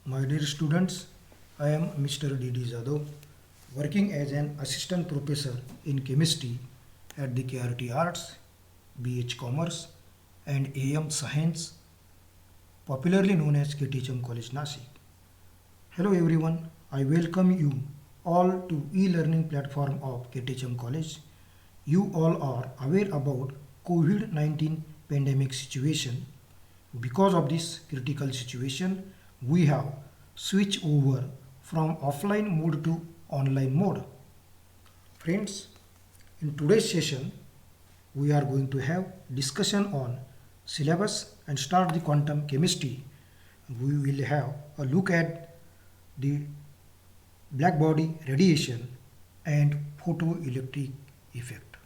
My dear students, I am Mr. D.D. Jadhav, working as an assistant professor in chemistry at the KRT Arts, BH Commerce, and AM Science, popularly known as KTHM College Nasik. Hello everyone, I welcome you all to e-learning platform of KTHM College. You all are aware about COVID-19 pandemic situation. Because of this critical situation, we have switched over from offline mode to online mode. Friends, in today's session, we are going to have discussion on syllabus and start the quantum chemistry. We will have a look at the black body radiation and photoelectric effect.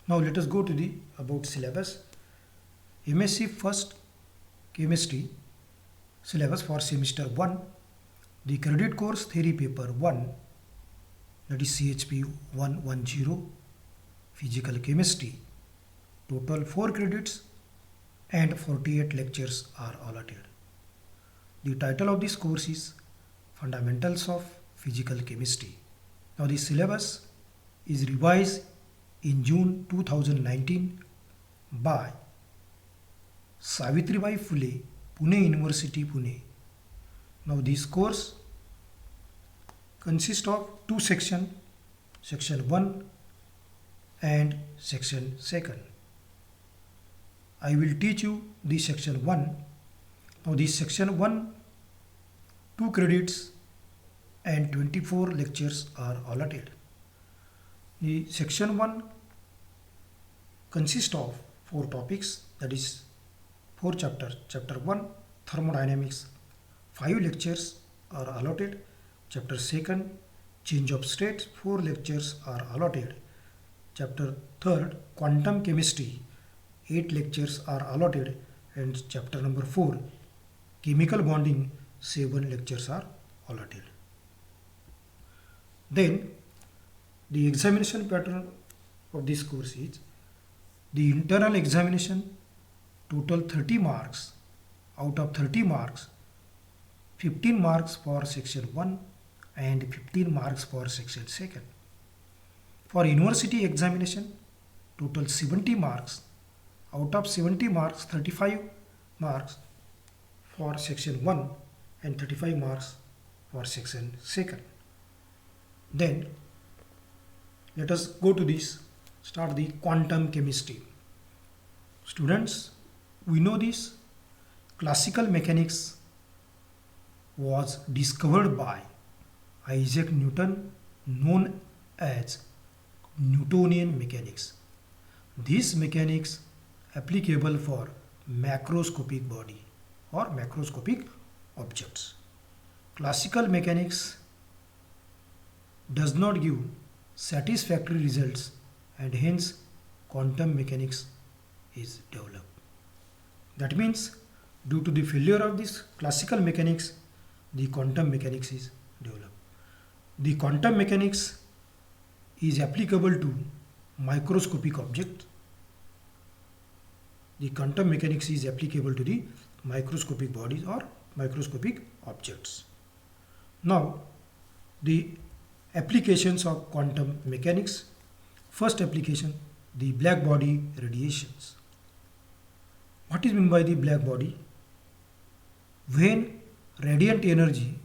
Now let us go to the about syllabus. MSc First Chemistry syllabus for semester 1. The credit course theory paper 1, that is CHP 110, physical chemistry. Total 4 credits and 48 lectures are allotted. The title of this course is Fundamentals of Physical Chemistry. Now the syllabus is revised in June 2019 by Savitribai Phule, Pune University, Pune. Now this course consists of two sections, section 1 and section 2. I will teach you the section 1. Now this section 1, 2 credits and 24 lectures are allotted. The section 1 consists of 4 topics, that is 4 chapters. Chapter 1, thermodynamics, 5 lectures are allotted. Chapter 2, change of states, 4 lectures are allotted. Chapter 3, quantum chemistry, 8 lectures are allotted. And chapter number 4, chemical bonding, 7 lectures are allotted. Then the examination pattern of this course is the internal examination, total 30 marks. Out of 30 marks, 15 marks for section 1 and 15 marks for section 2. For university examination, total 70 marks. Out of 70 marks, 35 marks for section 1 and 35 marks for section 2. Then let us go to this, start the quantum chemistry. Students, we know this classical mechanics was discovered by Isaac Newton, known as Newtonian mechanics. This mechanics applicable for macroscopic body or macroscopic objects. Classical mechanics does not give satisfactory results, and hence quantum mechanics is developed. That means due to the failure of this classical mechanics, the quantum mechanics is developed. The quantum mechanics is applicable to microscopic objects. The quantum mechanics is applicable to the microscopic bodies or microscopic objects. Now, the applications of quantum mechanics. First application, the black body radiations. What is meant by the black body? When radiant energy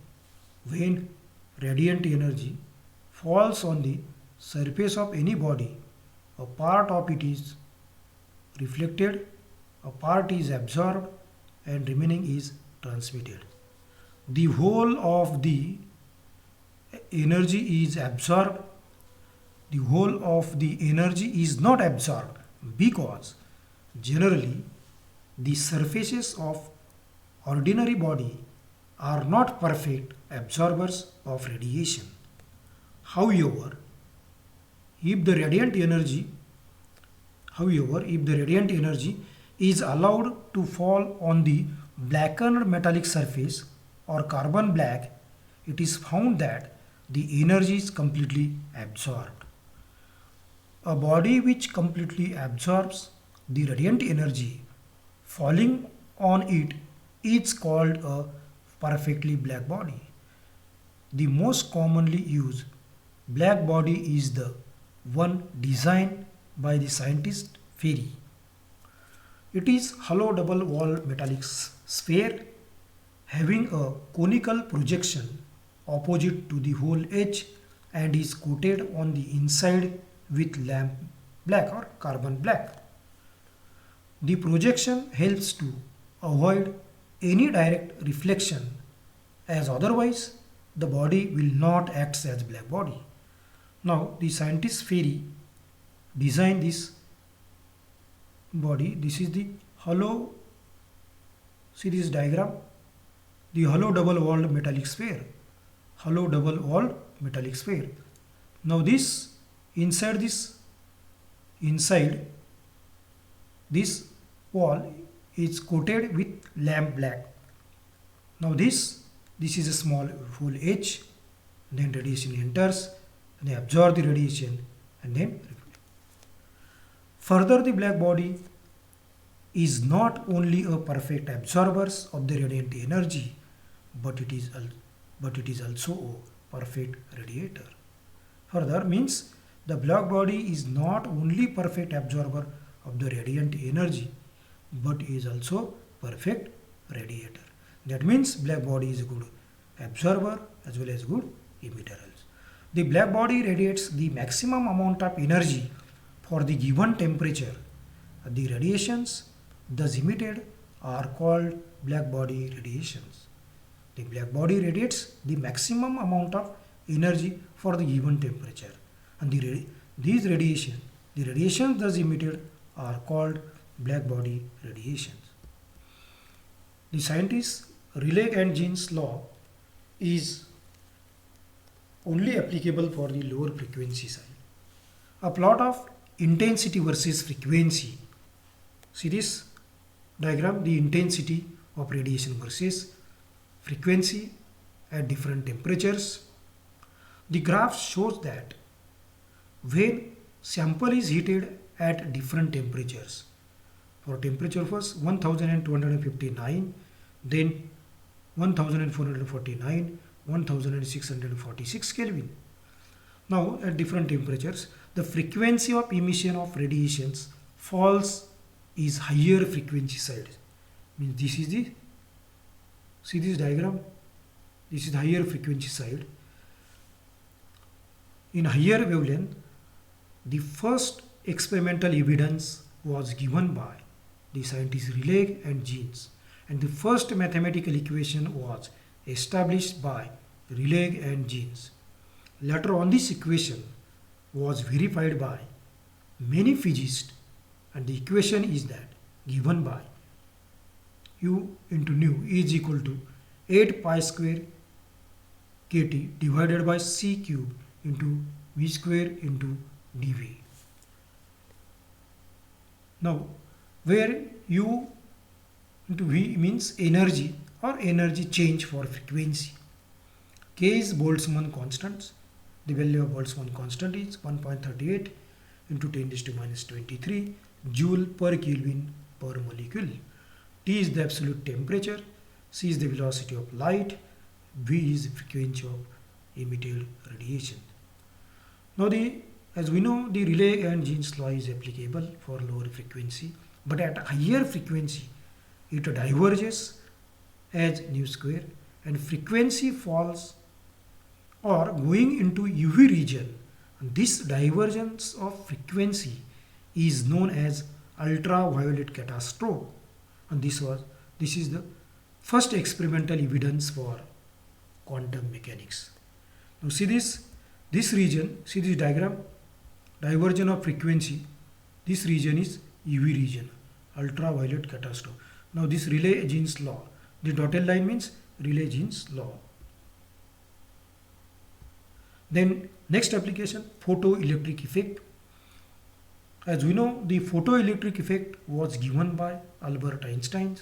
falls on the surface of any body, a part of it is reflected, a part is absorbed, and remaining is transmitted. The whole of the energy is absorbed. The whole of the energy is not absorbed because generally the surfaces of ordinary body are not perfect absorbers of radiation. However, if the radiant energy is allowed to fall on the blackened metallic surface or carbon black, it is found that the energy is completely absorbed. A body which completely absorbs the radiant energy falling on it is called a perfectly black body. The most commonly used black body is the one designed by the scientist Ferri. It is hollow double wall metallic sphere having a conical projection opposite to the hole edge and is coated on the inside with lamp black or carbon black. The projection helps to avoid any direct reflection as otherwise the body will not act as black body. Now the scientist Ferri designed this body. This is the hollow, see this diagram, the hollow double walled metallic sphere. Hollow double walled metallic sphere. Now this inside this wall is coated with lamp black. Now this is a small hole edge, then radiation enters, they absorb the radiation and then reflect. Further, the black body is not only a perfect absorber of the radiant energy, but it is also a perfect radiator. Further means the black body is not only perfect absorber of the radiant energy, but is also perfect radiator. That means black body is a good absorber as well as good emitter. The black body radiates the maximum amount of energy for the given temperature. The radiations thus emitted are called black body radiations. The black body radiates the maximum amount of energy for the given temperature, and these radiations thus emitted are called black body radiations. The scientist Rayleigh and Jeans law is only applicable for the lower frequency side. A plot of intensity versus frequency. See this diagram, the intensity of radiation versus frequency at different temperatures. The graph shows that when sample is heated at different temperatures, for temperature first 1259, then 1449, 1646 Kelvin. Now at different temperatures, the frequency of emission of radiations falls is higher frequency side. Means this is the, see this diagram, this is the higher frequency side. In higher wavelength, the first experimental evidence was given by the scientists Rayleigh and Jeans, and the first mathematical equation was established by Rayleigh and Jeans. Later on, this equation was verified by many physicists, and the equation is that given by U into nu is equal to 8 pi square kT divided by C cube into V square into dV. Now, where U into V means energy or energy change for frequency. K is Boltzmann constant. The value of Boltzmann constant is 1.38 into 10 raised to minus 23 joule per Kelvin per molecule. T is the absolute temperature. C is the velocity of light. V is the frequency of emitted radiation. Now, as we know, the Rayleigh and Jeans law is applicable for lower frequency, but at higher frequency, it diverges as nu square, and frequency falls or going into UV region. And this divergence of frequency is known as ultraviolet catastrophe, and this is the first experimental evidence for quantum mechanics. Now see this region, see this diagram, divergence of frequency, this region is UV region, ultraviolet catastrophe. Now this Rayleigh-Jeans law, the dotted line means Rayleigh-Jeans law. Then next application, photoelectric effect. As we know, the photoelectric effect was given by Albert Einstein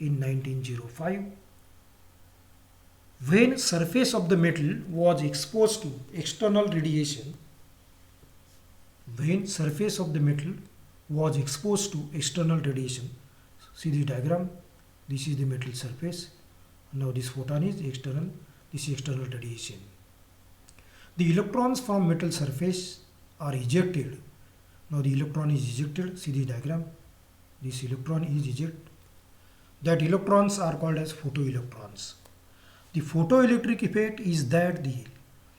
in 1905. When surface of the metal was exposed to external radiation, see the diagram, this is the metal surface, Now this photon is external, this is external radiation. The electrons from metal surface are ejected. Now the electron is ejected, see the diagram, this electron is ejected. That electrons are called as photoelectrons. The photoelectric effect is that the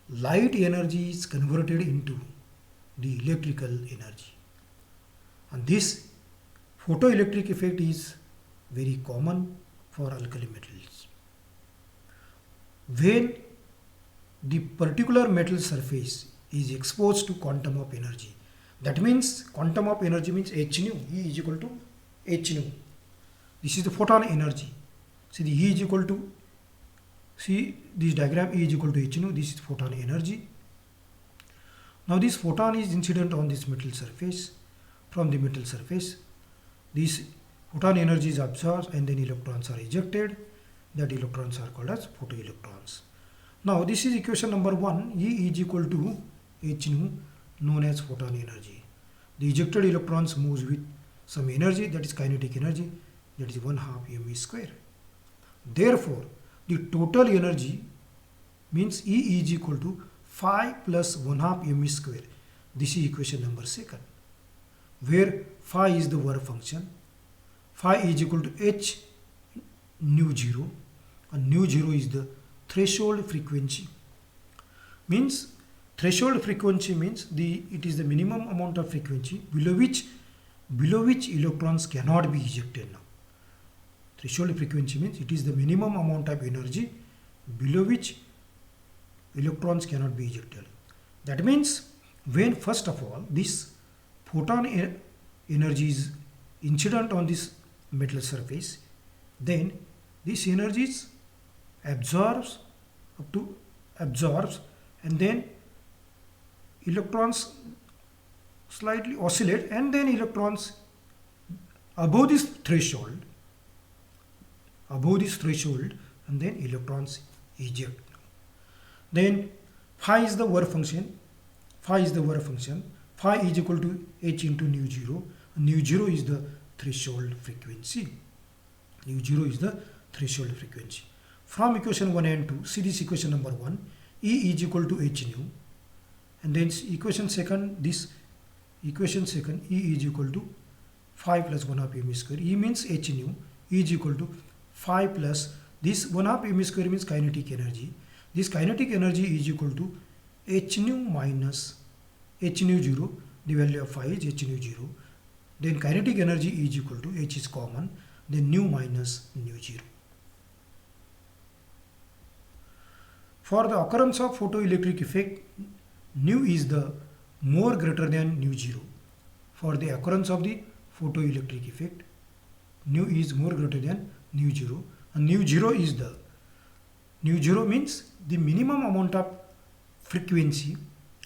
light energy is converted into the electrical energy. And this photoelectric effect is very common for alkali metals. When the particular metal surface is exposed to quantum of energy, that means quantum of energy means h nu, E is equal to h nu. This is the photon energy. See the E is equal to, see this diagram, E is equal to h nu, this is photon energy. Now this photon is incident on this metal surface. From the metal surface, this photon energy is absorbed and then electrons are ejected. That electrons are called as photoelectrons. Now this is equation number 1, E is equal to h nu, known as photon energy. The ejected electrons moves with some energy, that is kinetic energy, that is 1/2 mv square. Therefore, the total energy means E is equal to phi plus 1/2 mv square. This is equation number 2, where phi is the work function. Phi is equal to h nu 0, and nu 0 is the threshold frequency. Means threshold frequency means it is the minimum amount of frequency below which electrons cannot be ejected. Now threshold frequency means it is the minimum amount of energy below which electrons cannot be ejected. That means when first of all this photon energy is incident on this metal surface, then this energy is absorbs and then electrons slightly oscillate, and then electrons above this threshold, and then electrons eject. Then phi is the work function. Phi is equal to h into nu 0. Nu 0 is the threshold frequency. From equation 1 and 2, see this equation number 1, E is equal to h nu, and then equation second, E is equal to phi plus 1/2 mv square. E means h nu, E is equal to phi plus this 1/2 mv square means kinetic energy. This kinetic energy is equal to h nu minus h nu 0. The value of phi is h nu 0. Then kinetic energy is equal to, h is common, then nu minus nu 0. For the occurrence of photoelectric effect, nu is the more greater than nu 0. For the occurrence of the photoelectric effect, nu is more greater than nu 0, and nu 0 means the minimum amount of frequency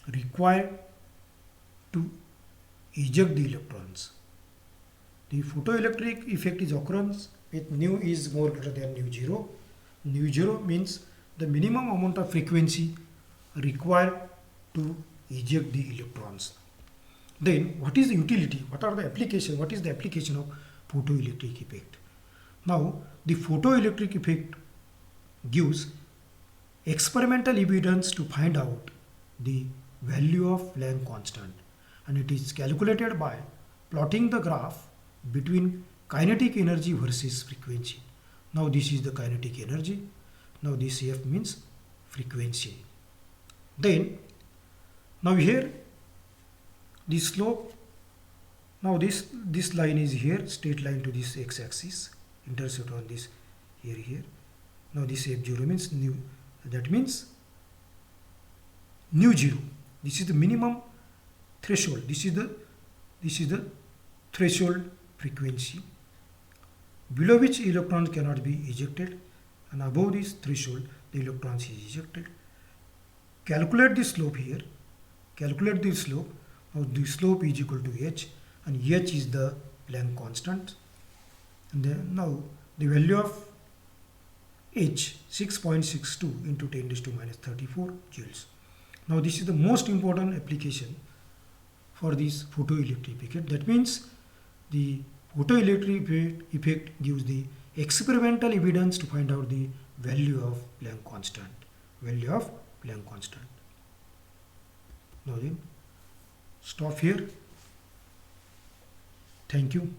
required to eject the electrons. The photoelectric effect is occurrence with nu is more greater than nu 0. Nu 0 means the minimum amount of frequency required to eject the electrons. Then what is the utility? What are the application? What is the application of photoelectric effect? Now the photoelectric effect gives experimental evidence to find out the value of Planck constant, and it is calculated by plotting the graph between kinetic energy versus frequency. Now this is the kinetic energy. Now this F means frequency. Then now here the slope, now this line is here, straight line to this x-axis, intercept on this here. Now this F0 means nu, that means nu 0. This is the minimum threshold. This is the threshold frequency below which electrons cannot be ejected, and above this threshold the electrons is ejected. Calculate the slope here. Now the slope is equal to h, and h is the Planck constant, and then now the value of h 6.62 into 10 raised to minus 34 joules. Now this is the most important application for this photoelectric effect. That means the photoelectric effect gives the experimental evidence to find out the value of Planck constant. Value of Planck constant. Now then, stop here. Thank you.